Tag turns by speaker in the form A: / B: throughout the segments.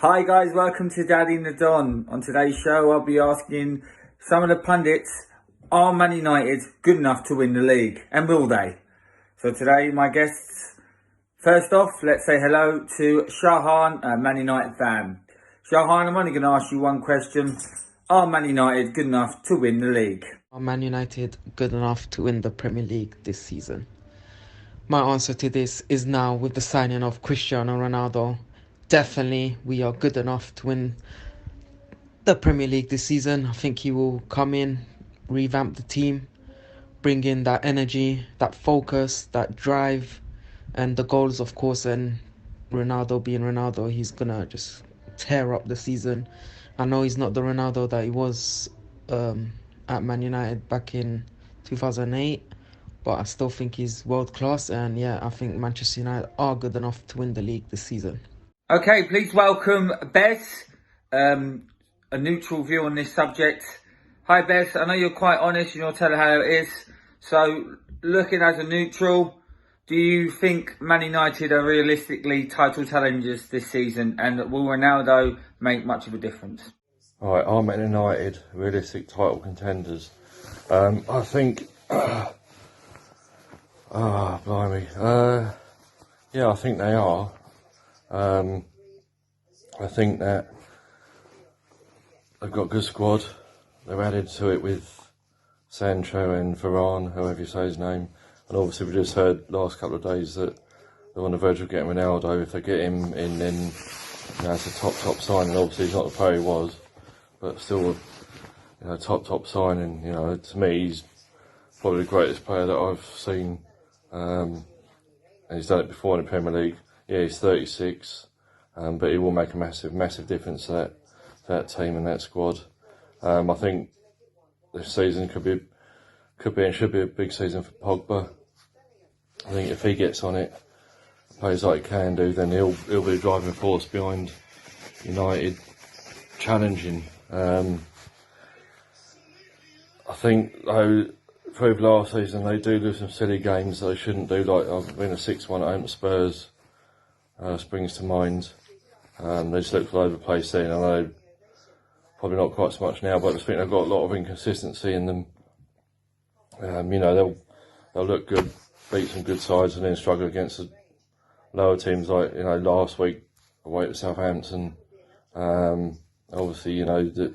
A: Hi guys, welcome to Daddy and the Don. On today's show, I'll be asking some of the pundits, are Man United good enough to win the league? And will they? So today, my guests, first off, let's say hello to Shahan, a Man United fan. Shahan, I'm only going to ask you one question. Are Man United good enough to win the league?
B: Are Man United good enough to win the Premier League this season? My answer to this is now, with the signing of Cristiano Ronaldo. Definitely, we are good enough to win the Premier League this season. I think he will come in, revamp the team, bring in that energy, that focus, that drive, and the goals, of course. And Ronaldo being Ronaldo, he's gonna just tear up the season. I know he's not the Ronaldo that he was at Man United back in 2008, but I still think he's world class. And yeah, I think Manchester United are good enough to win the league this season.
A: Okay, please welcome Bez, a neutral view on this subject. Hi Bez, I know you're quite honest and you'll tell how it is. So, looking as a neutral, do you think Man United are realistically title challengers this season, and will Ronaldo make much of a difference?
C: Alright, are Man United realistic title contenders? I think... blimey. Yeah, I think they are. I think that they've got a good squad. They've added to it with Sancho and Varane, however you say his name. And obviously we just heard last couple of days that they're on the verge of getting Ronaldo. If they get him in, then it's a top signing. Obviously he's not the player he was, but still a top signing. To me he's probably the greatest player that I've seen. And he's done it before in the Premier League. Yeah, he's 36, but he will make a massive difference to that team and that squad. I think this season could be and should be a big season for Pogba. I think if he gets on it, plays like he can do, then he'll be a driving force behind United challenging. I think though, proved last season they do lose some silly games they shouldn't do, like I've been a 6-1 at home to Spurs, springs to mind. They just looked all over the place then. I know probably not quite so much now, but I just think they've got a lot of inconsistency in them. They'll look good, beat some good sides, and then struggle against the lower teams like last week away to Southampton. Obviously, that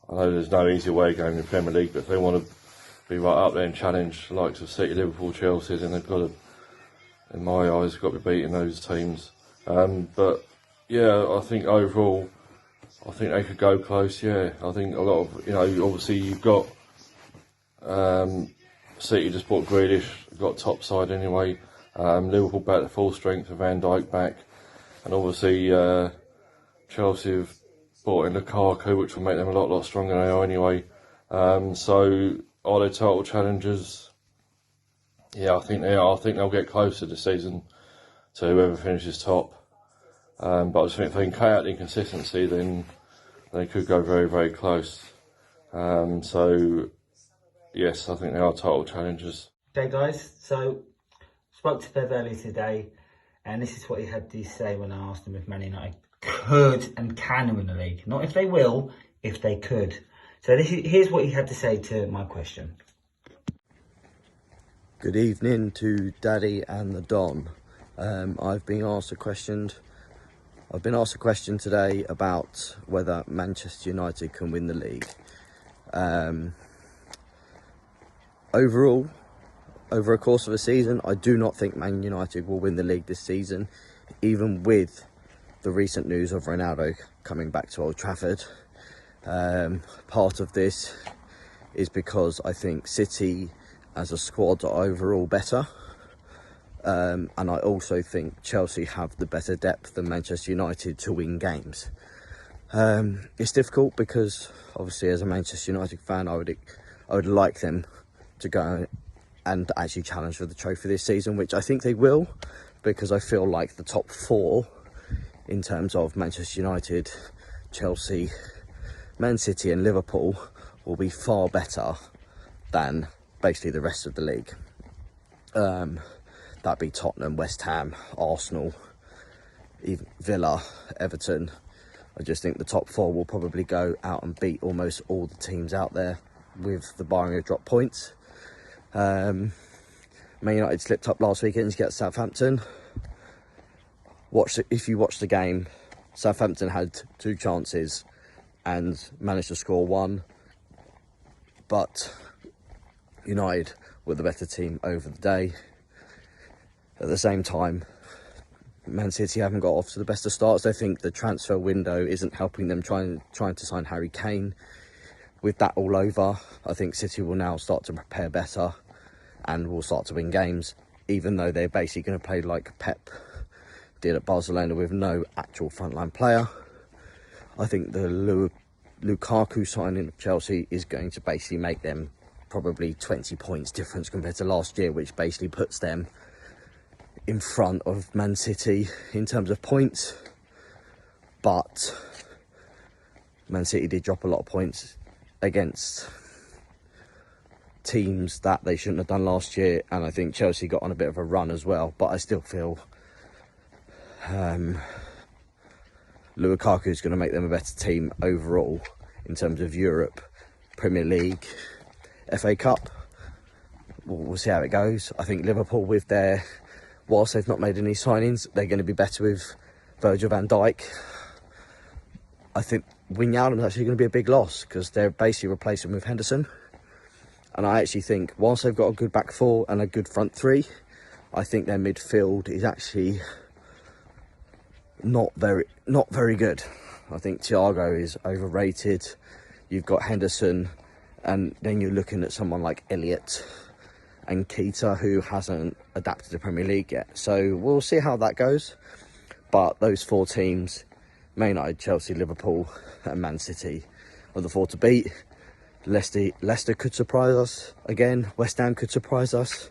C: I know there's no easy way of going in the Premier League, but if they want to be right up there and challenge the likes of City, Liverpool, Chelsea, then they've got to, in my eyes, got to be beating those teams. But yeah, I think overall, I think they could go close. Yeah, I think a lot of obviously you've got City just bought Grealish, got top side anyway. Liverpool back to full strength with Van Dijk back, and obviously Chelsea have bought in Lukaku, which will make them a lot stronger than they are anyway. So are they title challengers? Yeah, I think they are. I think they'll get closer this season to whoever finishes top. But I just think if they can cut out the inconsistency, then they could go very close. So yes, I think they are title challengers.
A: Okay guys, so spoke to Bev earlier today, and this is what he had to say when I asked him if Man United could and can win the league. Not if they will, if they could. So here's what he had to say to my question.
D: Good evening to Daddy and the Don. I've been asked a question today about whether Manchester United can win the league. Overall, over a course of a season, I do not think Man United will win the league this season, even with the recent news of Ronaldo coming back to Old Trafford. Part of this is because I think City as a squad are overall better. And I also think Chelsea have the better depth than Manchester United to win games. It's difficult because obviously as a Manchester United fan, I would like them to go and actually challenge for the trophy this season, which I think they will, because I feel like the top four in terms of Manchester United, Chelsea, Man City and Liverpool will be far better than basically the rest of the league. That'd be Tottenham, West Ham, Arsenal, even Villa, Everton. I just think the top 4 will probably go out and beat almost all the teams out there, with the barring of drop points. Man United slipped up last weekend to get Southampton. If you watch the game, Southampton had 2 chances and managed to score 1, but United were the better team over the day. At the same time, Man City haven't got off to the best of starts. I think the transfer window isn't helping them trying to sign Harry Kane. With that all over, I think City will now start to prepare better and will start to win games, even though they're basically going to play like Pep did at Barcelona with no actual frontline player. I think the Lukaku signing of Chelsea is going to basically make them probably 20 points difference compared to last year, which basically puts them in front of Man City in terms of points. But Man City did drop a lot of points against teams that they shouldn't have done last year, and I think Chelsea got on a bit of a run as well, but I still feel Lukaku is going to make them a better team overall in terms of Europe, Premier League, FA Cup. We'll see how it goes. I think Liverpool, with their, whilst they've not made any signings, they're going to be better with Virgil van Dijk. I think Wijnaldum is actually going to be a big loss because they're basically replacing with Henderson. And I actually think, whilst they've got a good back 4 and a good front 3, I think their midfield is actually not very good. I think Thiago is overrated. You've got Henderson, and then you're looking at someone like Elliott and Keita, who hasn't adapted to the Premier League yet. So we'll see how that goes. But those 4 teams, Man United, Chelsea, Liverpool and Man City, are the 4 to beat. Leicester could surprise us again. West Ham could surprise us.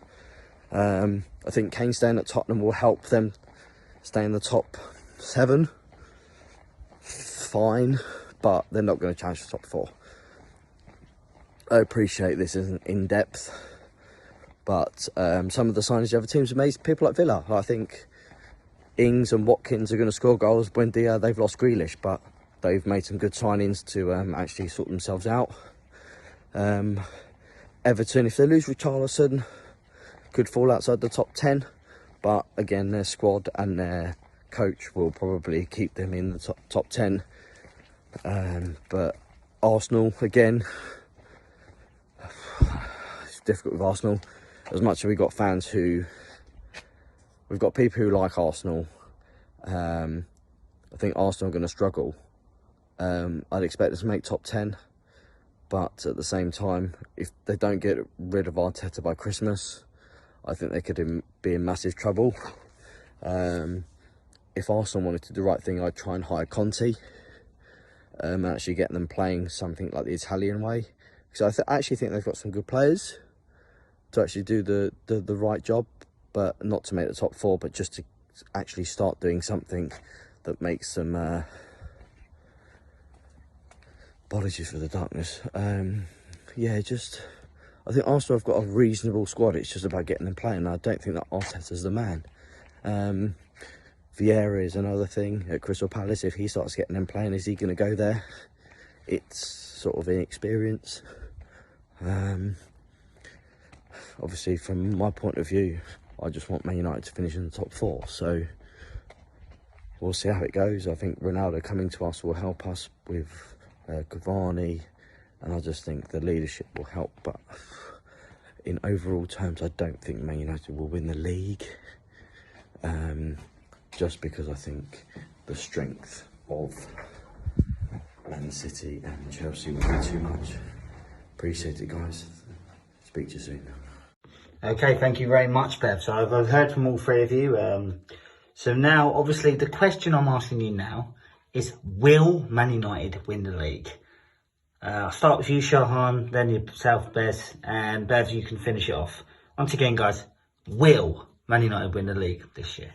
D: I think Kane staying at Tottenham will help them stay in the top 7. Fine, but they're not going to challenge the top 4. I appreciate this isn't in depth, but some of the signings the other teams have made, people like Villa. I think Ings and Watkins are going to score goals. Buendia, they've lost Grealish, but they've made some good signings to actually sort themselves out. Everton, if they lose Richarlison, could fall outside the top 10, but again, their squad and their coach will probably keep them in the top 10. But Arsenal, again, it's difficult with Arsenal. As much as we've got fans who, we've got people who like Arsenal, I think Arsenal are going to struggle. I'd expect us to make top 10. But at the same time, if they don't get rid of Arteta by Christmas, I think they could be in massive trouble. If Arsenal wanted to do the right thing, I'd try and hire Conte and actually get them playing something like the Italian way. Because I actually think they've got some good players to actually do the right job, but not to make the top 4, but just to actually start doing something that makes them... Apologies for the darkness. Yeah, just... I think Arsenal have got a reasonable squad. It's just about getting them playing. I don't think that Arteta's the man. Vieira is another thing at Crystal Palace. If he starts getting them playing, is he going to go there? It's sort of inexperience. Obviously, from my point of view, I just want Man United to finish in the top 4. So we'll see how it goes. I think Ronaldo coming to us will help us with Cavani, and I just think the leadership will help. But in overall terms, I don't think Man United will win the league. Just because I think the strength of Man City and Chelsea will be too much. Appreciate it, guys. Speak to you soon.
A: Okay, thank you very much, Bev. So I've heard from all 3 of you. So now, obviously, the question I'm asking you now is, will Man United win the league? I'll start with you, Shahan, then yourself, Bez, and Bev, you can finish it off. Once again, guys, will Man United win the league this year?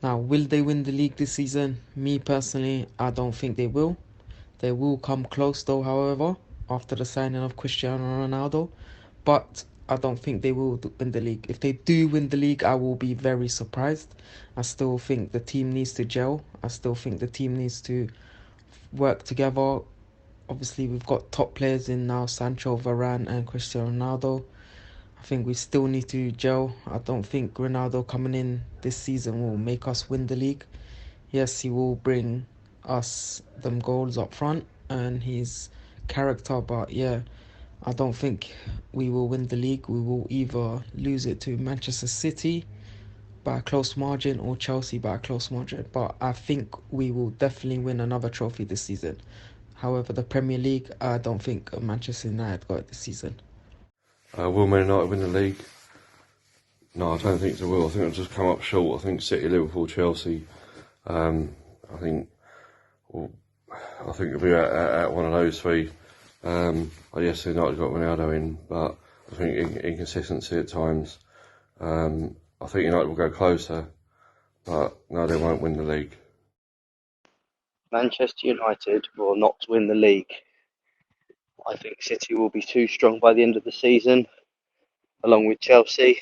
B: Now, will they win the league this season? Me personally, I don't think they will. They will come close though, however, after the signing of Cristiano Ronaldo. But I don't think they will win the league. If they do win the league, I will be very surprised. I still think the team needs to gel. I still think the team needs to work together. Obviously, we've got top players in now, Sancho, Varane and Cristiano Ronaldo. I think we still need to gel. I don't think Ronaldo coming in this season will make us win the league. Yes, he will bring us them goals up front and his character, but yeah, I don't think we will win the league. We will either lose it to Manchester City by a close margin or Chelsea by a close margin. But I think we will definitely win another trophy this season. However, the Premier League, I don't think Manchester United got it this season.
C: Will Man United win the league? No, I don't think they will. I think they'll just come up short. I think City, Liverpool, Chelsea. I think it'll be at one of those three. Yes, United got Ronaldo in, but I think inconsistency at times. I think United will go closer, but no, they won't win the league.
D: Manchester United will not win the league. I think City will be too strong by the end of the season, along with Chelsea,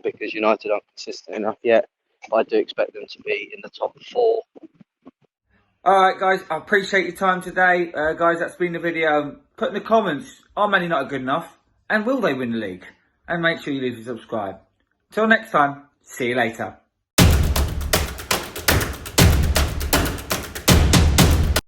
D: because United aren't consistent enough yet. But I do expect them to be in the top 4.
A: Alright guys, I appreciate your time today. Guys, that's been the video. Put in the comments, are Man United good enough? And will they win the league? And make sure you leave a subscribe. Till next time, see you later.